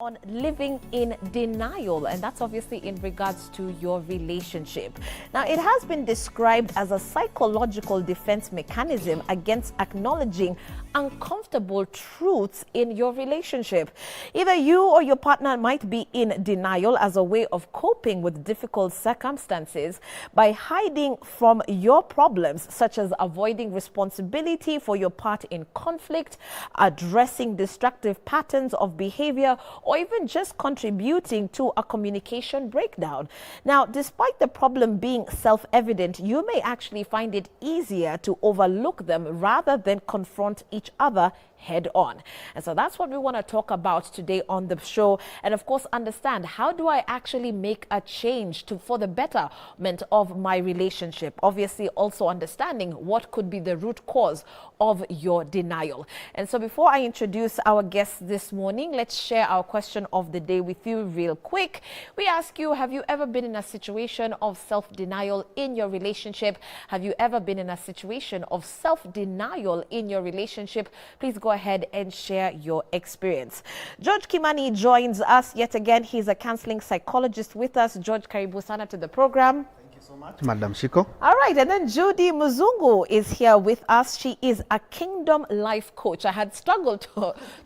on living in denial, and that's obviously in regards to your relationship. Now, it has been described as a psychological defense mechanism against acknowledging uncomfortable truths in your relationship. Either you or your partner might be in denial as a way of coping with difficult circumstances by hiding from your problems, such as avoiding responsibility for your part in conflict, addressing destructive patterns of behavior, or even just contributing to a communication breakdown. Now, despite the problem being self-evident, you may actually find it easier to overlook them rather than confront each other head on. And so that's what we want to talk about today on the show. And of course, understand, how do I actually make a change for the betterment of my relationship? Obviously, also understanding what could be the root cause of your denial. And so before I introduce our guests this morning, let's share our question of the day with you real quick. We ask you, have you ever been in a situation of self-denial in your relationship? Have you ever been in a situation of self-denial in your relationship? Please go ahead and share your experience. George Kimani joins us yet again. He's a counseling psychologist with us. George, karibu sana to the program. Thank you so much, Madam Shiko. All right, and then Judy Muzungu is here with us. She is a Kingdom Life Coach. I had struggled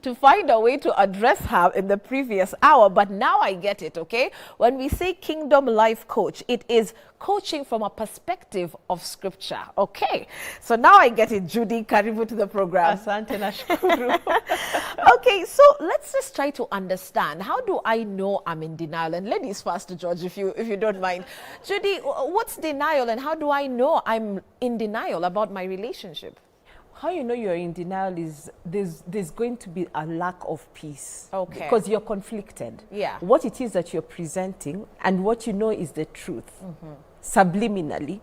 to find a way to address her in the previous hour, but now I get it, okay? When we say Kingdom Life Coach, it is coaching from a perspective of scripture. Okay, so now I get it. Judy, karibu to the program. Asante na shukuru. Okay, so let's just try to understand, how do I know I'm in denial? And ladies first, George, if you don't mind. Judy, what's denial and how do I know I'm in denial about my relationship? How you know you're in denial is there's going to be a lack of peace. Okay. Because you're conflicted. Yeah. What it is that you're presenting and what you know is the truth, subliminally,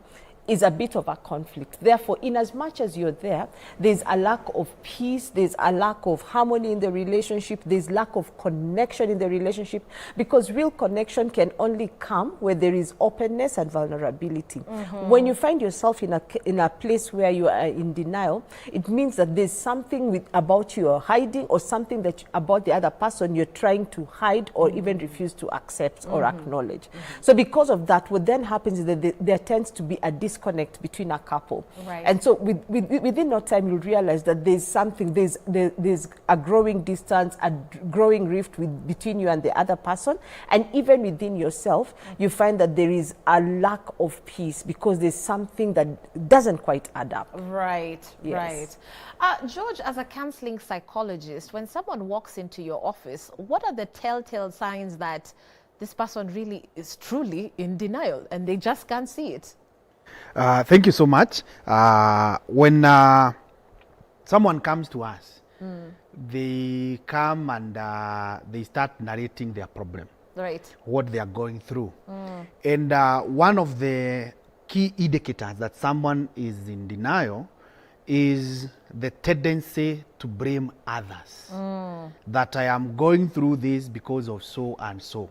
is a bit of a conflict. Therefore, in as much as you're there, there's a lack of peace, there's a lack of harmony in the relationship, there's lack of connection in the relationship, because real connection can only come where there is openness and vulnerability. When you find yourself in a place where you are in denial, it means that there's something about you you're hiding, or something that about the other person you're trying to hide or even refuse to accept or acknowledge. So because of that, what then happens is that there tends to be a disconnect between a couple. Right. And so within no time, you'll realize that there's something, there's a growing distance, a growing rift between you and the other person. And even within yourself, you find that there is a lack of peace because there's something that doesn't quite add up. Right, Yes. right. George, as a counseling psychologist, when someone walks into your office, what are the telltale signs that this person really is truly in denial and they just can't see it? Thank you so much. When someone comes to us, they come and they start narrating their problem, Right. what they are going through. And one of the key indicators that someone is in denial is the tendency to blame others. That I am going through this because of so and so.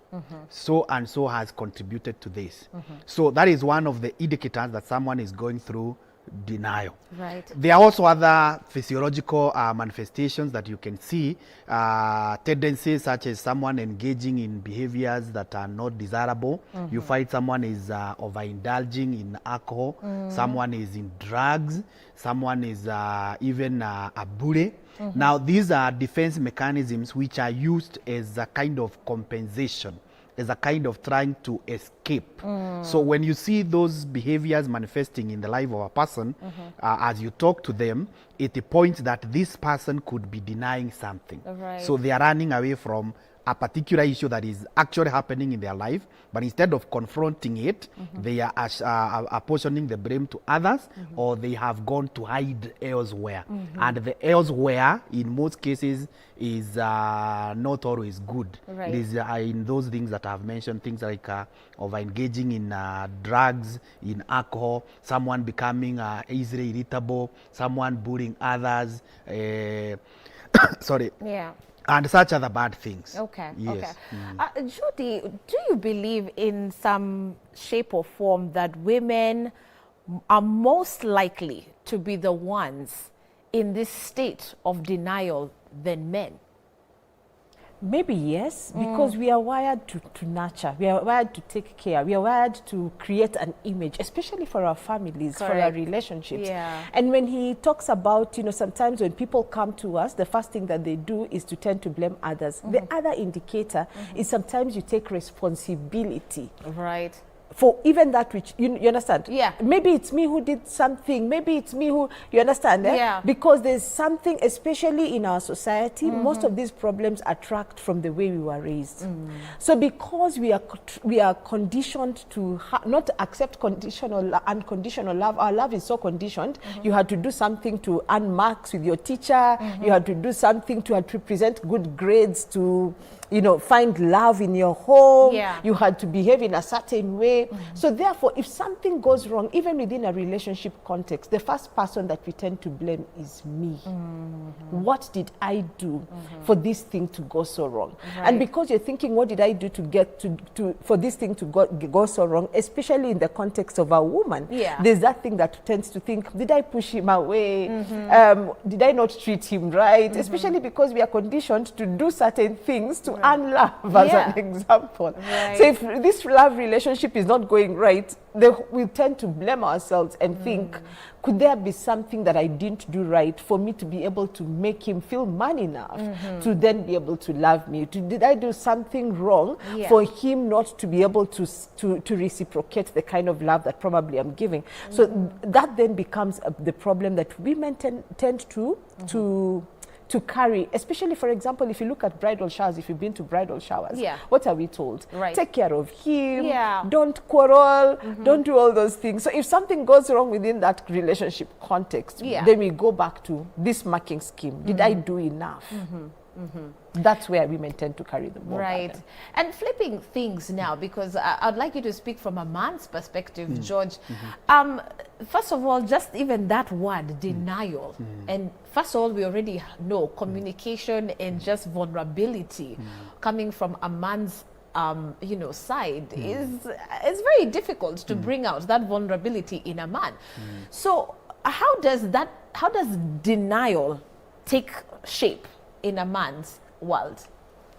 So and so has contributed to this. So that is one of the indicators that someone is going through denial. Right. There are also other physiological manifestations that you can see, tendencies such as someone engaging in behaviors that are not desirable. You find someone is overindulging in alcohol, someone is in drugs, someone is even a bully. Now, these are defense mechanisms which are used as a kind of compensation, as a kind of trying to escape. So when you see those behaviors manifesting in the life of a person, as you talk to them, it points that this person could be denying something. Right. So they are running away from a particular issue that is actually happening in their life, but instead of confronting it, they are apportioning the blame to others, or they have gone to hide elsewhere. And the elsewhere, in most cases, is not always good. Right. It is in those things that I've mentioned, things like over engaging in drugs, in alcohol, someone becoming easily irritable, someone bullying others, sorry. Yeah. And such other bad things. Okay. Yes. Okay. Judy, do you believe in some shape or form that women are most likely to be the ones in this state of denial than men? Maybe yes, because we are wired to nurture. We are wired to take care. We are wired to create an image, especially for our families, for our Correct. relationships. Yeah. And when he talks about, sometimes when people come to us, the first thing that they do is to tend to blame others. The other indicator is sometimes you take responsibility Right. for even that which, you understand? Yeah. Maybe it's me who did something. Maybe it's me who, you understand? Yeah. Because there's something, especially in our society, most of these problems attract from the way we were raised. So because we are conditioned to not accept unconditional love, our love is so conditioned. You had to do something to earn marks with your teacher. You had to do something to present good grades to, find love in your home. Yeah. You had to behave in a certain way. So therefore, if something goes wrong, even within a relationship context, the first person that we tend to blame is me. What did I do for this thing to go so wrong? Right. And because you're thinking, what did I do to get for this thing to go so wrong, especially in the context of a woman, Yeah. there's that thing that tends to think, did I push him away? Did I not treat him right? Especially because we are conditioned to do certain things to earn love, as Yeah. an example. Right. So if this love relationship is not going right, we tend to blame ourselves and think, could there be something that I didn't do right for me to be able to make him feel man enough to then be able to love me? Did I do something wrong Yeah. for him not to be able to reciprocate the kind of love that probably I'm giving? So that then becomes the problem that women tend to carry, especially, for example, if you look at bridal showers, if you've been to bridal showers, Yeah. what are we told? Right. Take care of him, Yeah. don't quarrel, don't do all those things. So if something goes wrong within that relationship context, Yeah. then we go back to this marking scheme. Did I do enough? That's where women tend to carry the more Right. burden. And flipping things now, because I'd like you to speak from a man's perspective, George. First of all, just even that word, denial. And first of all, we already know communication and just vulnerability coming from a man's side is very difficult to bring out that vulnerability in a man. So how does denial take shape in a man's world?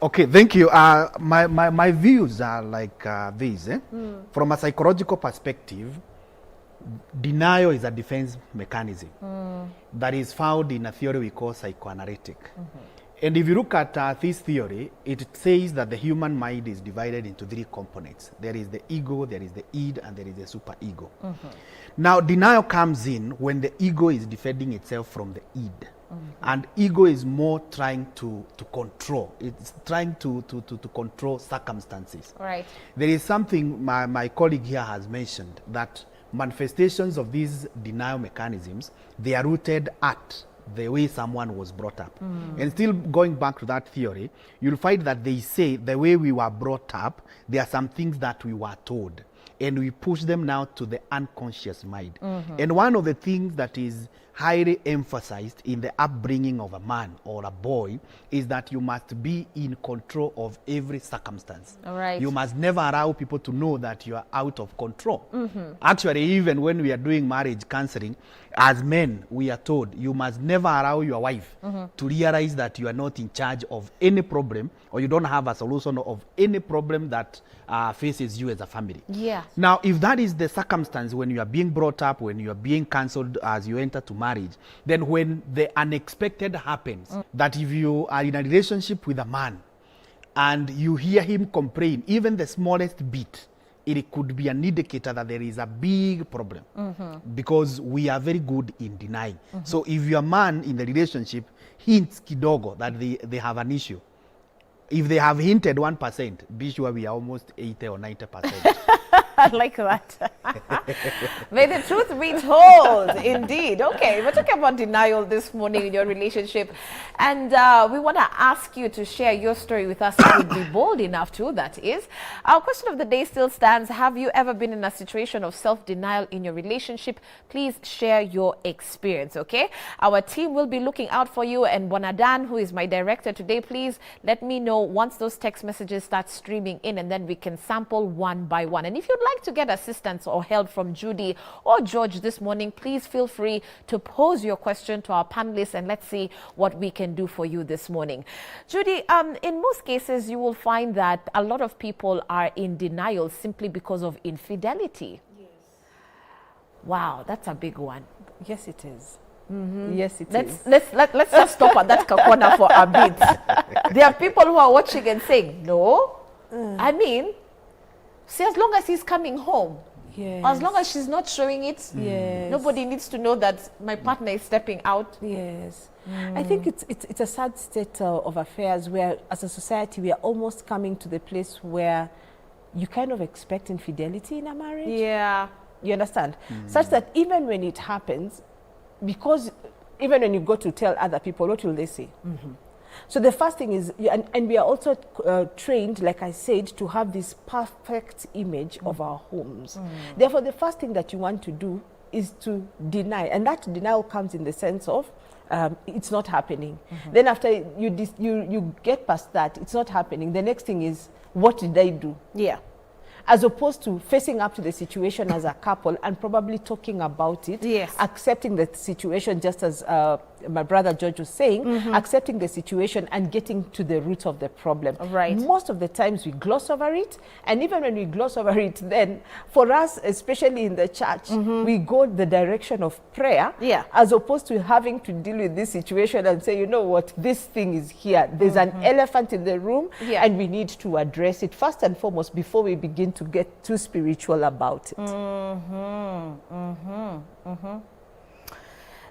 Okay, thank you. My views are like this. From a psychological perspective, denial is a defense mechanism that is found in a theory we call psychoanalytic. And if you look at this theory, it says that the human mind is divided into three components. There is the ego, there is the id, and there is the superego. Now, denial comes in when the ego is defending itself from the id. And ego is more trying to control. It's trying to control circumstances. Right. There is something my colleague here has mentioned, that manifestations of these denial mechanisms, they are rooted at the way someone was brought up. And still going back to that theory, you'll find that they say the way we were brought up, there are some things that we were told, and we push them now to the unconscious mind. And one of the things that is highly emphasized in the upbringing of a man or a boy is that you must be in control of every circumstance. All right. You must never allow people to know that you are out of control. Actually, even when we are doing marriage counseling, as men, we are told you must never allow your wife to realize that you are not in charge of any problem, or you don't have a solution of any problem that faces you as a family. Yeah. Now, if that is the circumstance when you are being brought up, when you are being counseled as you enter to marriage, then when the unexpected happens, that if you are in a relationship with a man and you hear him complain, even the smallest bit, it could be an indicator that there is a big problem, because we are very good in denying. So if your man in the relationship hints kidogo that they have an issue, if they have hinted 1%, be sure we are almost 80 or 90%. I like that. May the truth be told, indeed. Okay, we're talking about denial this morning in your relationship. And we want to ask you to share your story with us. If you'd be bold enough to, that is. Our question of the day still stands. Have you ever been in a situation of self-denial in your relationship? Please share your experience, okay? Our team will be looking out for you. And Bonadan, who is my director today, please let me know once those text messages start streaming in, and then we can sample one by one. And if you'd like to get assistance or help from Judy or George this morning, please feel free to pose your question to our panelists, and let's see what we can do for you this morning. Judy, in most cases, you will find that a lot of people are in denial simply because of infidelity. Yes. Wow, that's a big one. Yes, it is. Yes, it is. Let's just stop at that corner for a bit. There are people who are watching and saying, no, I mean, see, as long as he's coming home, Yes. as long as she's not showing it, Yes. nobody needs to know that my partner is stepping out. Yes. I think it's a sad state of affairs where, as a society, we are almost coming to the place where you kind of expect infidelity in a marriage. Yeah. You understand? Such that even when it happens, because even when you go to tell other people, what will they say? So the first thing is, and we are also trained, like I said, to have this perfect image of our homes. Therefore, the first thing that you want to do is to deny. And that denial comes in the sense of, it's not happening. Then after you get past that, it's not happening. The next thing is, what did I do? Yeah. As opposed to facing up to the situation as a couple and probably talking about it, Yes. accepting the situation, just as my brother George was saying, accepting the situation and getting to the root of the problem. Right. Most of the times we gloss over it, and even when we gloss over it, then for us, especially in the church, we go the direction of prayer, Yeah. as opposed to having to deal with this situation and say, you know what, this thing is here. There's an elephant in the room, Yeah. and we need to address it first and foremost before we begin to get too spiritual about it.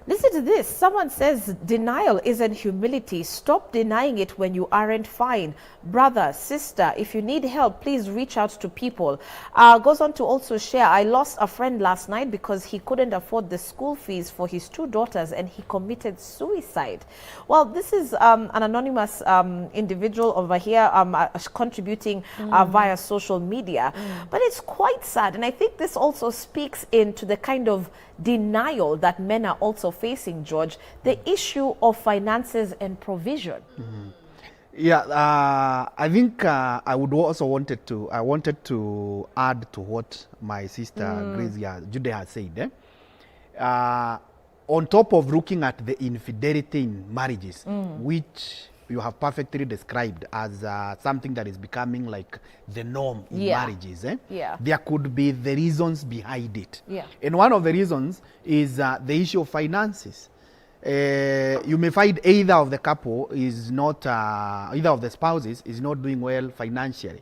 Listen to this. Someone says denial isn't humility. Stop denying it when you aren't fine. Brother, sister, if you need help, please reach out to people. Goes on to also share, I lost a friend last night because he couldn't afford the school fees for his 2 daughters and he committed suicide. Well, this is an anonymous individual over here contributing via social media. But it's quite sad. And I think this also speaks into the kind of denial that men are also facing, George, the issue of finances and provision. Yeah, I think I would also wanted to add to what my sister Judy has said. On top of looking at the infidelity in marriages, which you have perfectly described as something that is becoming like the norm in marriages. Yeah. There could be the reasons behind it. Yeah. And one of the reasons is the issue of finances. You may find either of the couple is not, either of the spouses is not doing well financially.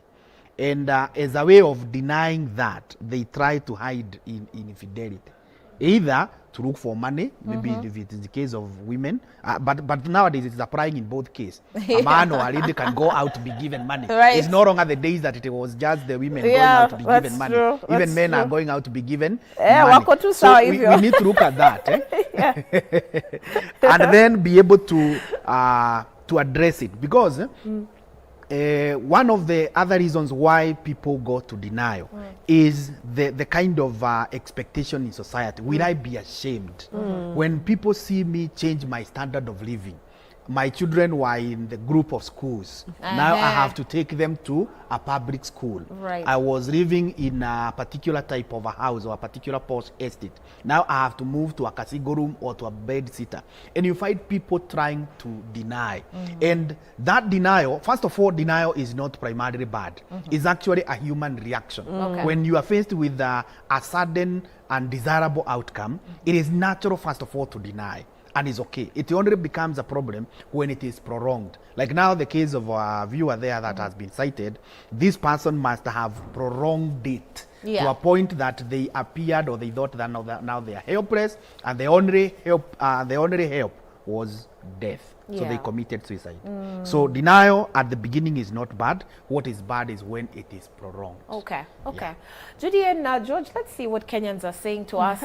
And as a way of denying that, they try to hide in infidelity. Either to look for money, maybe if it is the case of women, but nowadays it's applying in both cases. A man or a lady can go out to be given money. Right. It's no longer the days that it was just the women going out to be given money. True. Even That's men true. are going out to be given wako money. tu So sawa we hivyo. need to look at that. And then be able to address it. Because one of the other reasons why people go to denial is the kind of expectation in society. Will I be ashamed when people see me change my standard of living? My children were in the group of schools. Now I have to take them to a public school. Right. I was living in a particular type of a house or a particular post estate. Now I have to move to a Kasigo room or to a bed sitter. And you find people trying to deny. And that denial, first of all, denial is not primarily bad. It's actually a human reaction. Okay. When you are faced with a sudden undesirable outcome, it is natural, first of all, to deny. And it's okay. It only becomes a problem when it is prolonged. Like now, the case of a viewer there that has been cited, this person must have prolonged it to a point that they appeared or they thought that now they are helpless, and the only help was death. So they committed suicide. So denial at the beginning is not bad. What is bad is when it is prolonged. Okay. Judy and George, let's see what Kenyans are saying to us.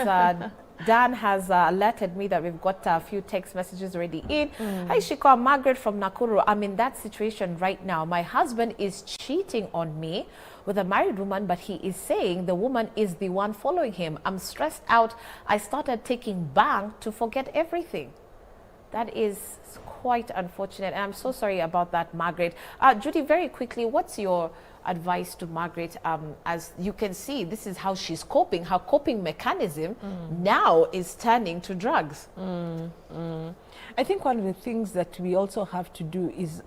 Dan has alerted me that we've got a few text messages already in. Hi, Shiko. Margaret from Nakuru. I'm in that situation right now. My husband is cheating on me with a married woman, but he is saying the woman is the one following him. I'm stressed out. I started taking bang to forget everything. That is quite unfortunate, and I'm so sorry about that, Margaret. Judy, very quickly, what's your advice to Margaret? As you can see, this is how she's coping. Her coping mechanism now is turning to drugs. I think one of the things that we also have to do is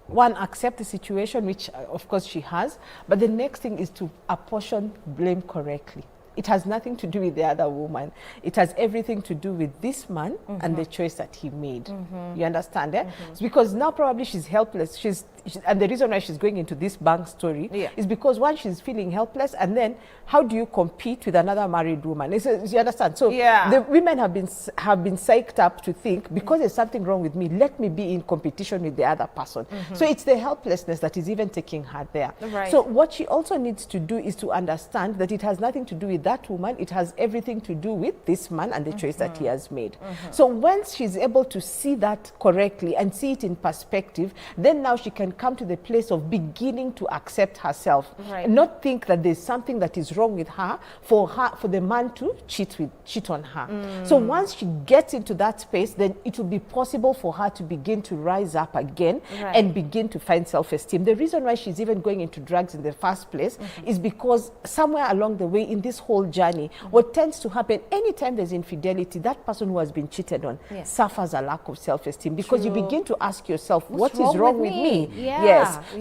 one, accept the situation, which of course she has, but the next thing is to apportion blame correctly. It has nothing to do with the other woman. It has everything to do with this man and the choice that he made. You understand? It's because now probably she's helpless. And the reason why she's going into this bank story is because one, she's feeling helpless, and then how do you compete with another married woman? You understand? So the women have been psyched up to think, because there's something wrong with me, let me be in competition with the other person. So it's the helplessness that is even taking her there. Right. So what she also needs to do is to understand that it has nothing to do with that woman. It has everything to do with this man and the choice that he has made. So once she's able to see that correctly and see it in perspective, then now she can come to the place of beginning to accept herself, and not think that there's something that is wrong with her for the man to cheat on her. So once she gets into that space, then it will be possible for her to begin to rise up again and begin to find self-esteem. The reason why she's even going into drugs in the first place is because somewhere along the way in this whole journey, what tends to happen anytime there's infidelity, that person who has been cheated on suffers a lack of self-esteem, because you begin to ask yourself, what is wrong with me?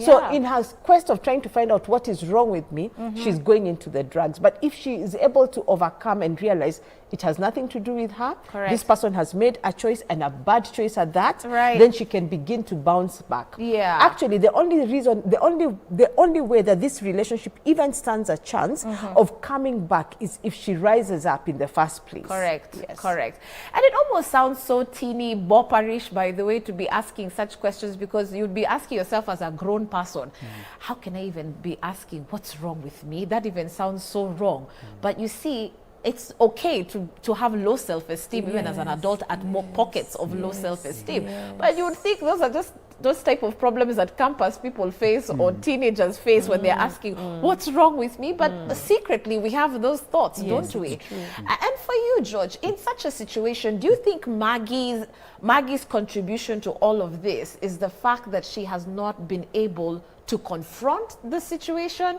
So in her quest of trying to find out what is wrong with me, she's going into the drugs. But if she is able to overcome and realize it has nothing to do with her, this person has made a choice, and a bad choice at that, then she can begin to bounce back. Actually, the only way that this relationship even stands a chance of coming back is if she rises up in the first place. Correct. And it almost sounds so teeny bopperish, by the way, to be asking such questions, because you'd be asking yourself as a grown person, how can I even be asking what's wrong with me? That even sounds so wrong. But you see, it's okay to have low self-esteem even as an adult, at more pockets of low self-esteem. But you would think those are just those type of problems that campus people face or teenagers face when they're asking, what's wrong with me? But secretly we have those thoughts, don't we? And for you, George, in such a situation, do you think Maggie's contribution to all of this is the fact that she has not been able to confront the situation?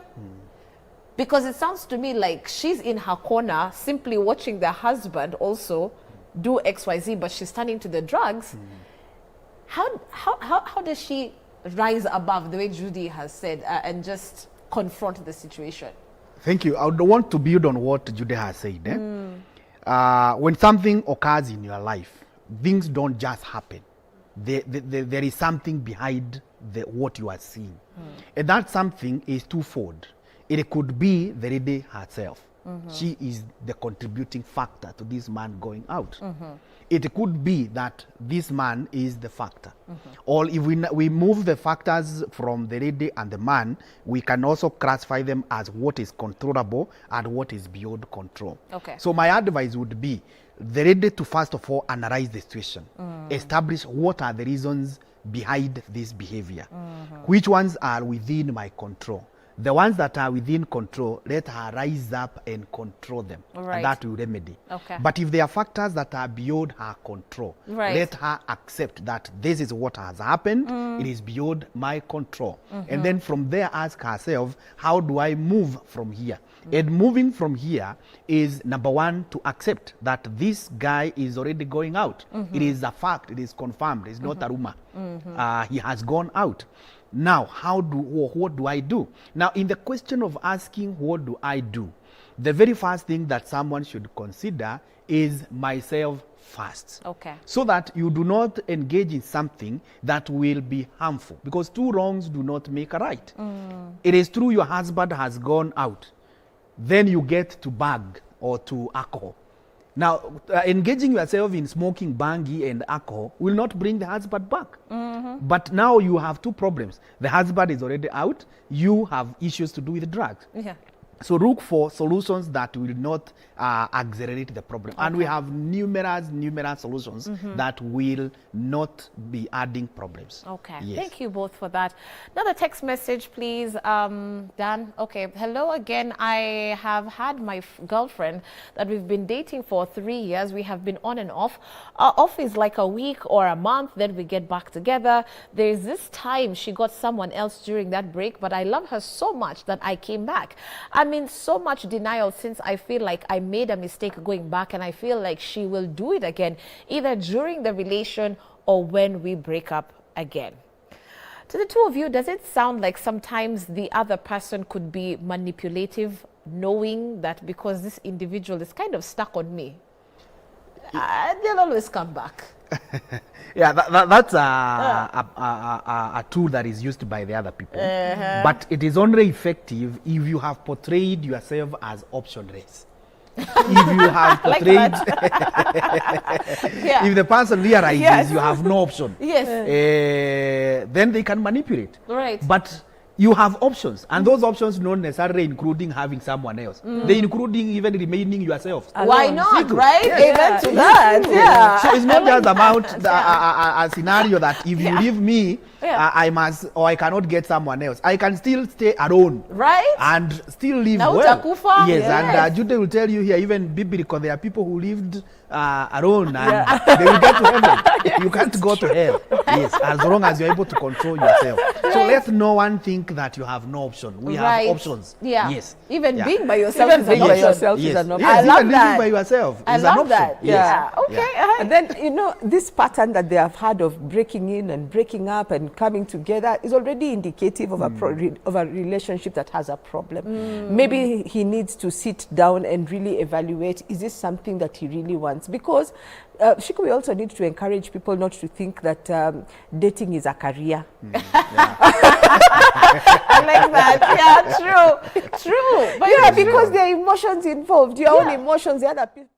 Because it sounds to me like she's in her corner simply watching the husband also do XYZ, but she's turning to the drugs. How does she rise above, the way Judy has said, and just confront the situation? Thank you. I would want to build on what Judy has said. When something occurs in your life, things don't just happen. There is something behind what you are seeing. And that something is twofold. It could be the lady herself. She is the contributing factor to this man going out. It could be that this man is the factor. Or if we move the factors from the lady and the man, we can also classify them as what is controllable and what is beyond control. So my advice would be the lady to first of all analyze the situation, establish what are the reasons behind this behavior, which ones are within my control. The ones that are within control, let her rise up and control them. And that will remedy. But if there are factors that are beyond her control, let her accept that this is what has happened. It is beyond my control. And then from there, ask herself, how do I move from here? And moving from here is, number one, to accept that this guy is already going out. It is a fact. It is confirmed. It's not a rumor. He has gone out. Now, what do I do? Now, in the question of asking what do I do, the very first thing that someone should consider is myself first. So that you do not engage in something that will be harmful, because two wrongs do not make a right. It is true your husband has gone out, then you get to bag or to alcohol. Now, engaging yourself in smoking bangi and alcohol will not bring the husband back. But now you have two problems. The husband is already out. You have issues to do with drugs. So look for solutions that will not accelerate the problem. And we have numerous solutions that will not be adding problems. Okay, Yes. thank you both for that. Another text message, please, Dan. Okay, hello again. I have had my girlfriend that we've been dating for 3 years. We have been on and off. Off is like a week or a month, then we get back together. There's this time she got someone else during that break, but I love her so much that I came back. I'm in so much denial since I feel like I made a mistake going back, and I feel like she will do it again, either during the relation or when we break up again. To the two of you, does it sound like sometimes the other person could be manipulative, knowing that because this individual is kind of stuck on me, they'll always come back? Yeah, that's a tool that is used by the other people. But it is only effective if you have portrayed yourself as optionless. If you have portrayed, Yeah. if the person realizes Yes. you have no option, Yes. then they can manipulate. Right. But you have options, and those options not necessarily including having someone else. They including even remaining yourself. Why Alone. not, Single. right? Yes. Amen to that. Yeah. So it's not just about a scenario that if you leave me, Yeah. I must, or I cannot get someone else. I can still stay alone. Right? And still live Na well. utakufa. Yes, Yes. and Jude will tell you here, even biblical, there are people who lived alone and they will get to heaven. You can't go to hell. Yes, as long as you're able to control yourself. So let no one think that you have no option. We Right. have options. Yeah. Yes. Even Yeah. being by yourself Even is being an by option. yourself is Yes. an option. Yes, I love even that. living by yourself I is love an option. that. Yes. Yeah. Okay. Yeah. And then, you know, this pattern that they have had of breaking in and breaking up and coming together is already indicative of of a relationship that has a problem. Maybe he needs to sit down and really evaluate, is this something that he really wants? Because, Shiku, we also need to encourage people not to think that dating is a career. I like that. Yeah, true. True. But Yeah, because there are emotions involved, your own emotions, the other person.